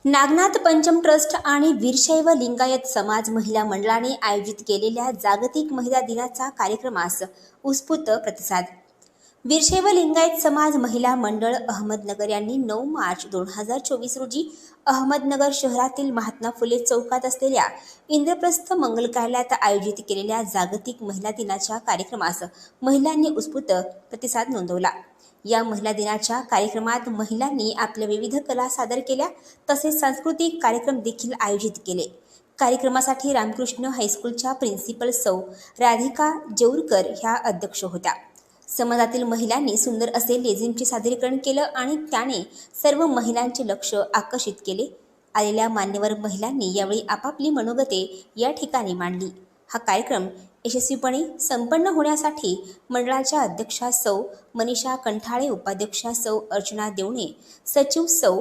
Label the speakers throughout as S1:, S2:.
S1: नागनाथ पंचम trust आणि वीरशैव लिंगायत समाज महिला मंडळाने आयोजित केलेल्या जागतिक महिला दिनाचा कार्यक्रमास उत्स्फूर्त प्रतिसाद। वीरशैव लिंगायत समाज महिला मंडळ अहमदनगर यांनी 9 मार्च 2024 रोजी अहमदनगर शहरातील महात्मा फुले चौकात असलेल्या इंद्रप्रस्थ मंगल कार्यालयात आयोजित केलेल्या जागतिक महिला दिनाच्या कार्यक्रमास महिलांनी उत्स्फूर्त प्रतिसाद नोंदवला। या महिला दिनाच्या कार्यक्रमात महिलांनी आपल्या विविध कला सादर केल्या, तसेच सांस्कृतिक कार्यक्रम देखील आयोजित केले। कार्यक्रमासाठी रामकृष्ण हायस्कूलच्या प्रिन्सिपल सौ राधिका जेऊरकर ह्या अध्यक्ष होत्या। समाजातील महिलांनी सुंदर असे लेझिमचे सादरीकरण केलं आणि त्याने सर्व महिलांचे लक्ष आकर्षित केले। आलेल्या मान्यवर महिलांनी यावेळी आपापली मनोगते या ठिकाणी मांडली। हा कार्यक्रम यशस्वीपणे संपन्न होण्यासाठी मंडळाच्या अध्यक्षा सौ मनीषा कंठाळे, उपाध्यक्षा सौ अर्चना देवणे, सचिव सौ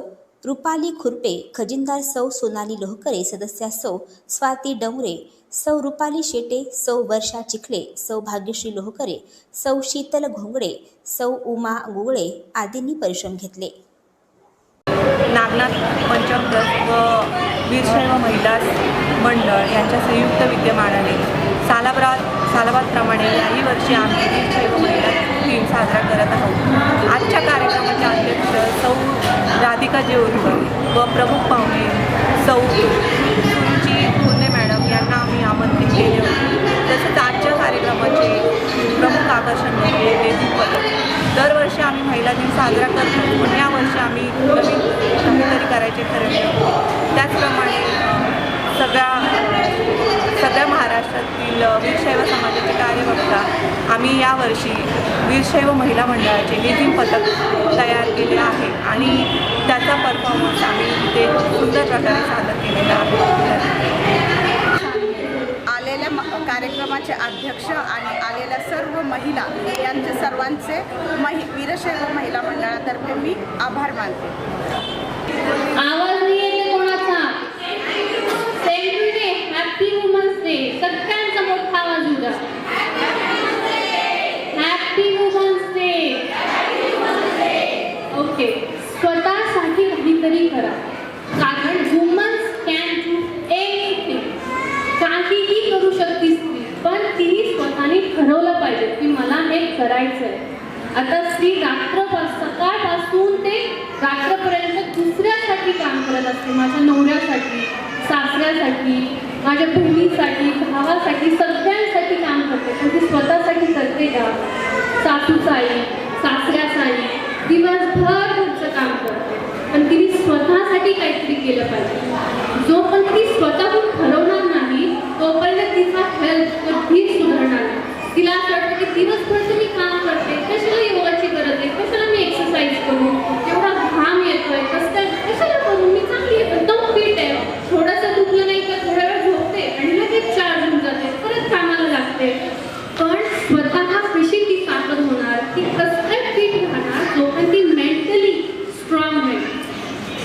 S1: रुपाली खुरपे, खजिनदार सौ सोनाली लोहकरे, सदस्या सौ स्वाती डोंगरे, सौ रुपाली शेटे, सौ वर्षा चिखले, सौ भाग्यश्री लोहकरे, सौ शीतल घोंगडे, सौ उमा गुगळे आदींनी परिश्रम घेतले।
S2: नागनाथ पंचम ट्रस्ट व वीरशैव महिला मंडळ यांच्या संयुक्त विद्यमानाने सालाबादप्रमाणे याही वर्षी आम्ही वीरशैव महिला दिन साजरा करत आहोत। आजच्या कार्यक्रमाचे अध्यक्ष सौ राधिका जेऊरकर व प्रमुख पाहुणे सौ सुरुची पुणे मॅडम यांना आम्ही आमंत्रित केले होते। तसेच आजच्या कार्यक्रमाचे प्रमुख आकर्षण म्हणजे लेझिम पथक। दरवर्षी आम्ही महिला दिन साजरा करतो, पण यावर्षी आम्ही नवीन काहीतरी करायचे ठरवले होते। त्याचप्रमाणे सगळ्या महाराष्ट्रातील वीरशैव समाजाचे कार्य बघता आम्ही यावर्षी वीरशैव महिला मंडळाचे लेझिम पथक तयार केले आहे आणि त्याचा परफॉर्मन्स आम्ही इथे सुंदर प्रकारे सादर केलेला आहे।
S3: आलेल्या कार्यक्रमाचे अध्यक्ष आणि आलेल्या सर्व महिला यांचे सर्वांचे वीरशैव महिला मंडळातर्फे मी आभार मानते।
S4: आवाज नाही येते कोणाचा? हॅपी वुमन्स डे, सगळ्यांचा मोठा आवाज उद्या। Happy women's day. ओके, स्वतःसाठी काहीतरी करा, कारण वुमन्स कॅन डू एनीथिंग। काहीही करू शकते स्त्री, पण तिने स्वतःने ठरवलं पाहिजे की मला हे करायचंय। आता स्त्री सकाळपासून ते रात्रपर्यंत दुसऱ्यासाठी काम करत असते, माझ्या नवऱ्यासाठी, सासऱ्यासाठी, माझ्या बहिणीसाठी, भावासाठी, सगळ्यांसाठी काम करते, पण ती स्वतःसाठी करते का? सासूचाही, सासऱ्याचाही दिवसभर तुमचं काम करते, पण तिने स्वतःसाठी काहीतरी केलं पाहिजे। जो पण ती स्वतःहून ठरवणार नाही तोपर्यंत तिचा हेल्थ कधीच सुधारणार नाही। तिला असं वाटतं की दिवसभर तुम्ही काम करते, कशाला योगाची गरज आहे, कशाला मी एक्सरसाइज करू, एवढा घाम येतोय, कशाला करू, मी चांगली आहे, एकदम फिट आहे, थोडंसं दुखलं नाही का थोडा वेळ झोपते आणि लगेच चार्ज होऊन जाते, परत कामाला लागते। पण स्वतः कशी ती ताकद होणार, ती कसं फिट राहणार जोपर्यंत ती मेंटली स्ट्रॉंग आहे।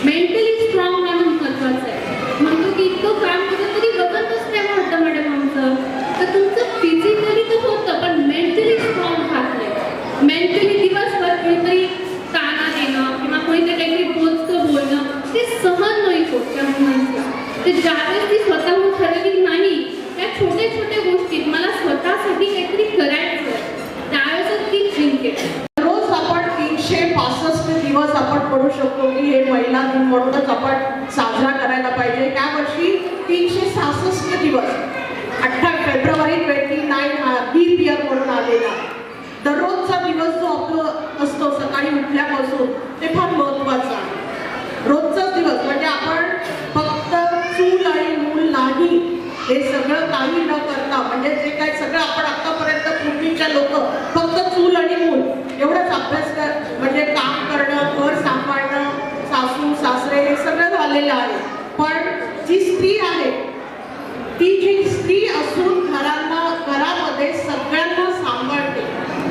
S4: मेंटली स्ट्रॉंग राहणं महत्त्वाचं आहे। म्हणतो की इतकं काम केलं तरी वजन कसं काय वाढतं मॅडम आमचं? तर तुमचं फिजिकली तर होतं, पण मेंटली स्ट्रॉंग राहत नाही। मेंटली दिवसभर कोणीतरी ताना देणं किंवा कोणीतरी काहीतरी बोलतं बोलणं ते सहन नाही होत त्या मुलांना। ते ज्यावेळेस ती स्वतःहून ठरवली नाही त्या छोट्या छोट्या गोष्टीत मला स्वतःसाठी काहीतरी करायचं, त्यावेळेस ती जिंकते।
S5: रोज आपण 365 दिवस आपण पडू शकतो की हे महिला दिन म्हणूनच आपण साजरा करायला पाहिजे। त्या वर्षी 366 दिवस 18 फेब्रुवारी 29 हा लीप इयर म्हणून आलेला दररोजचा दिवस जो आपलं असतो सकाळी उठल्यापासून ते फार महत्त्वाचं आहे। रोजचाच दिवस म्हणजे आपण फक्त चूल आणि मूल नाही हे सगळं काही न करता, म्हणजे जे काय सगळं आपण आतापर्यंत पूर्वीच्या लोक फक्त चूल आणि मूल एवढंच अभ्यास म्हणजे काम करणं, घर सांभाळणं, सासू सासरे हे सगळं झालेलं आहे। पण जी स्त्री आहे ती जी स्त्री असून घरामध्ये सगळ्यांना सांभाळते,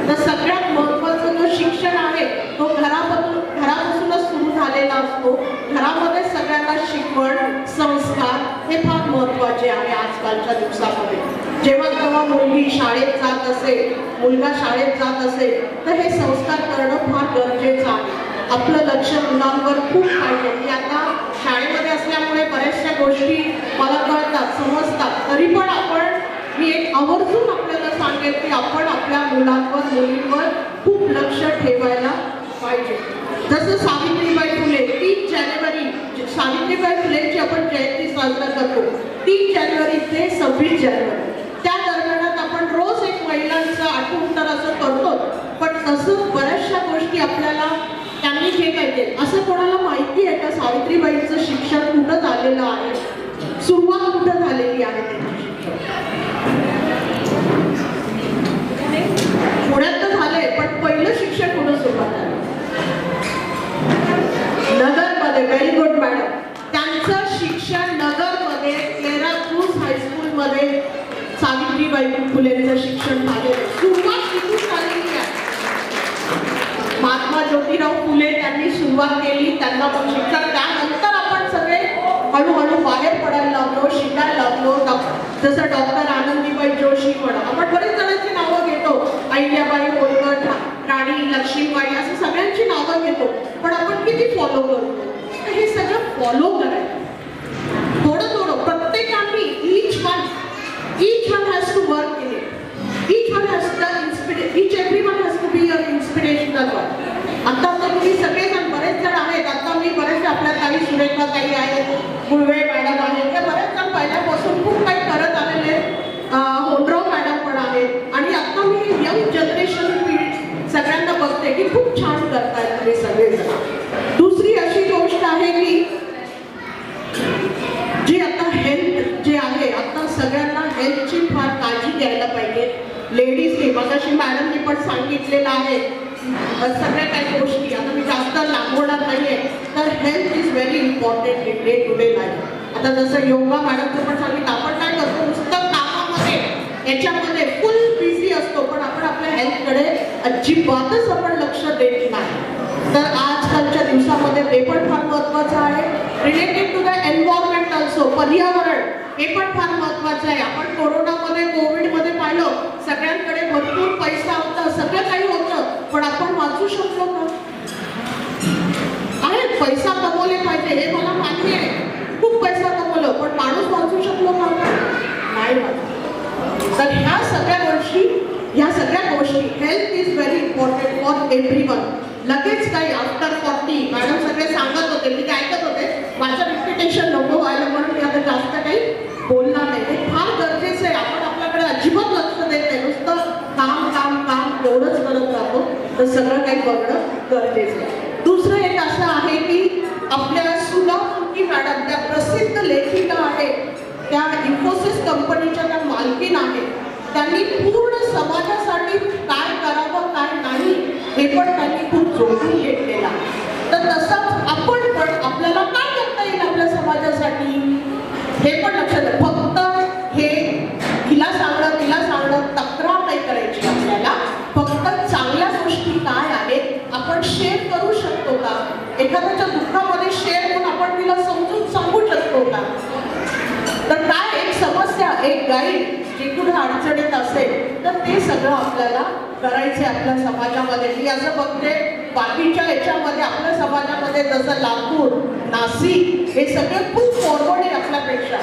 S5: तर सगळ्यात महत्त्वाचं जो शिक्षण आहे तो घरापासूनच सुरू झालेला असतो। घरामध्ये सगळ्यांना शिकवण, संस्कार हे फार महत्त्वाचे आहे आजकालच्या दिवसामध्ये। जेव्हा मुलगी शाळेत जात असेल, मुलगा शाळेत जात असेल तर हे संस्कार करणं फार गरजेचं आहे। आपलं लक्ष मुलांवर खूप पाहिजे। मी आता शाळेमध्ये असं गोष्टी मला कळतात, समजतात, तरी पण मी एक आवर्जून आपल्याला सांगेन की आपण आपल्या मुलांवर मुलींवर खूप लक्ष ठेवायला पाहिजे. जसं सावित्रीबाई फुले 3 जानेवारी सावित्रीबाई फुलेंची आपण जयंती साजरा करतो 3 जानेवारी ते 26 जानेवारी, त्या दरम्यानात आपण रोज एक महिलांचं आठवण तर असं करतो, पण तसं बऱ्याचशा गोष्टी आपल्याला त्यांनी जे काय ते असं कोणाला माहिती आहे का सावित्रीबाईंचं शिक्षण कुठं झालेलं आहे, सुरुवात कुठं झालेली आहे त्यांची शिक्षण? पुण्यात तर झालंय, पण पहिलं शिक्षण कुठं सुरुवात झालं? नगरमध्ये. Very good madam. त्यांचं शिक्षण नगरमध्ये क्लेरा क्रूज हायस्कूलमध्ये सावित्रीबाई फुलेंचं शिक्षण झालेलं. सुरुवात तिथून झालेली आहे. महात्मा ज्योतिराव फुले त्यांनी सुरुवात केली, त्यांना पण शिक्षण, त्यानंतर आपण सगळे हळूहळू बाहेर पडायला लागलो, शिकायला लागलो. जसं डॉक्टर आनंदीबाई जोशी म्हणा, आपण बरेच जणांची नावं घेतो, अहिल्याबाई होळकर, राणी लक्ष्मीबाई, असं सगळ्यांची नावं घेतो, पण आपण किती फॉलो करतो? हे सगळं फॉलो करायचं थोडं थोडं प्रत्येकाने. each one has to work in it. each everyone has to be an inspirational one. आता तुम्ही सगळेजण बरेच जण आहेत, आता मी बरेच आपल्या काही सुरेखा काही आहेत, गुळवे मॅडम आहेत, ते बरेच जण पहिल्यापासून खूप काही करत आलेले, होनराव मॅडम पण आहेत, आणि आता मी यंग जनरेशन पिढी सगळ्यांना बघते की खूप छान करतायत तुम्ही सगळेजण. दुसरी अशी गोष्ट आहे की जी आता हेल्थ जे आहे, आता सगळ्यांना हेल्थची फार काळजी घ्यायला पाहिजे. लेडीजने मगाशी मॅडमनी पण सांगितलेलं आहे सगळ्या काही गोष्टी, आता मी जास्त लांबवणार नाहीये, तर health is very important in day to day life. आता जसं योगा मॅडमचं पण सांगितलं, आपण काय करतो नुसतं कामामध्ये याच्यामध्ये फुल बिझी असतो, पण आपण आपल्या हेल्थकडे अजिबातच आपण लक्ष देत नाही. तर आजकालच्या दिवसामध्ये ते पण फार महत्त्वाचं आहे. Related to the environment also, पर्यावरण हे पण फार महत्त्वाचं आहे. आपण कोरोनामध्ये कोविडमध्ये पाहिलं, सगळ्यांकडे भरपूर पैसा होता, सगळं काही होतं, पण आपण वाचू शकलो का? आहे पैसा कमवले पाहिजे हे मला मान्य आहे, खूप पैसा कमवलं, पण माणूस वाचू शकलो का? नाही वाचू. तर ह्या सगळ्या गोष्टी health is very important for everyone. लगेच काही आफ्टर 40 मॅडम सगळे सांगत होते, मी ते ऐकत होते, माझं रिपिटेशन नको व्हायला म्हणून मी आता जास्त काही बोलणार नाही. हे फार गरजेचं आहे. आपण आपल्याकडे अजिबात लक्ष देत नाही, नुसतं काम काम काम एवढंच करत राहतो, तर सगळं काही बघणं गरजेचं आहे. दुसरं एक असं आहे की आपल्या सुला मुंकी मॅडम त्या प्रसिद्ध लेखिका आहेत, त्या इन्फोसिस कंपनीच्या त्या मालकीन आहेत, त्यांनी पूर्ण समाजासाठी काय करावं काय नाही हे पण त्यांनी खूप जोडून घेतलेला. तर तसंच आपण पण आपल्याला काय करता येईल आपल्या समाजासाठी हे पण लक्षात आहे. फक्त हे तिला सांगणं तक्रार नाही करायची आपल्याला, फक्त चांगल्या गोष्टी काय आहेत आपण शेअर करू शकतो का, एखाद्याच्या दुःखामध्ये शेअर करून आपण तिला समजून सांगू शकतो का. तर काय एक समस्या, एक गाईड जे कुठे अडचणीत असेल तर ते सगळं आपल्याला करायचे आपल्या समाजामध्ये. मी असं बघते बाकीच्या याच्यामध्ये आपल्या समाजामध्ये जसं लातूर, नाशिक हे सगळे खूप फॉरवर्ड आहे आपल्यापेक्षा,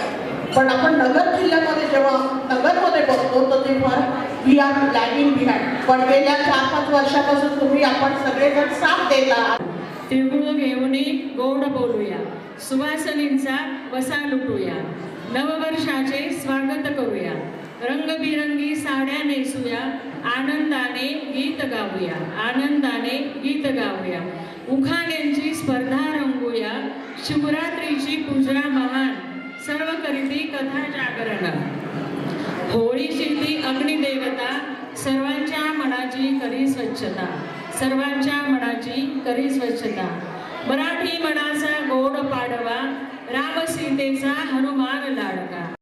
S5: पण आपण नगर जिल्ह्यामध्ये जेव्हा नगरमध्ये बघतो तर ते far we R lagging behind. पण गेल्या 4-5 वर्षापासून तुम्ही आपण सगळेजण साथ देता.
S6: तिळगुळ घेऊन गोड बोलूया, सुवासनींचा वसा लुटूया, नववर्षाचे स्वागत करूया, रंगबिरंगी साड्या नेसूया, आनंदाने गीत गाऊया, आनंदाने गीत गाऊया, उखाण्यांची स्पर्धा रंगूया, शिवरात्रीची पूजा महान, सर्व करीती कथा जागरण, होळीची ती अग्निदेवता, सर्वांच्या मनाची करी स्वच्छता, सर्वांच्या मनाची करी स्वच्छता, मराठी मनाचा गोड पाडवा, राम सीतेचा हनुमान लाडका,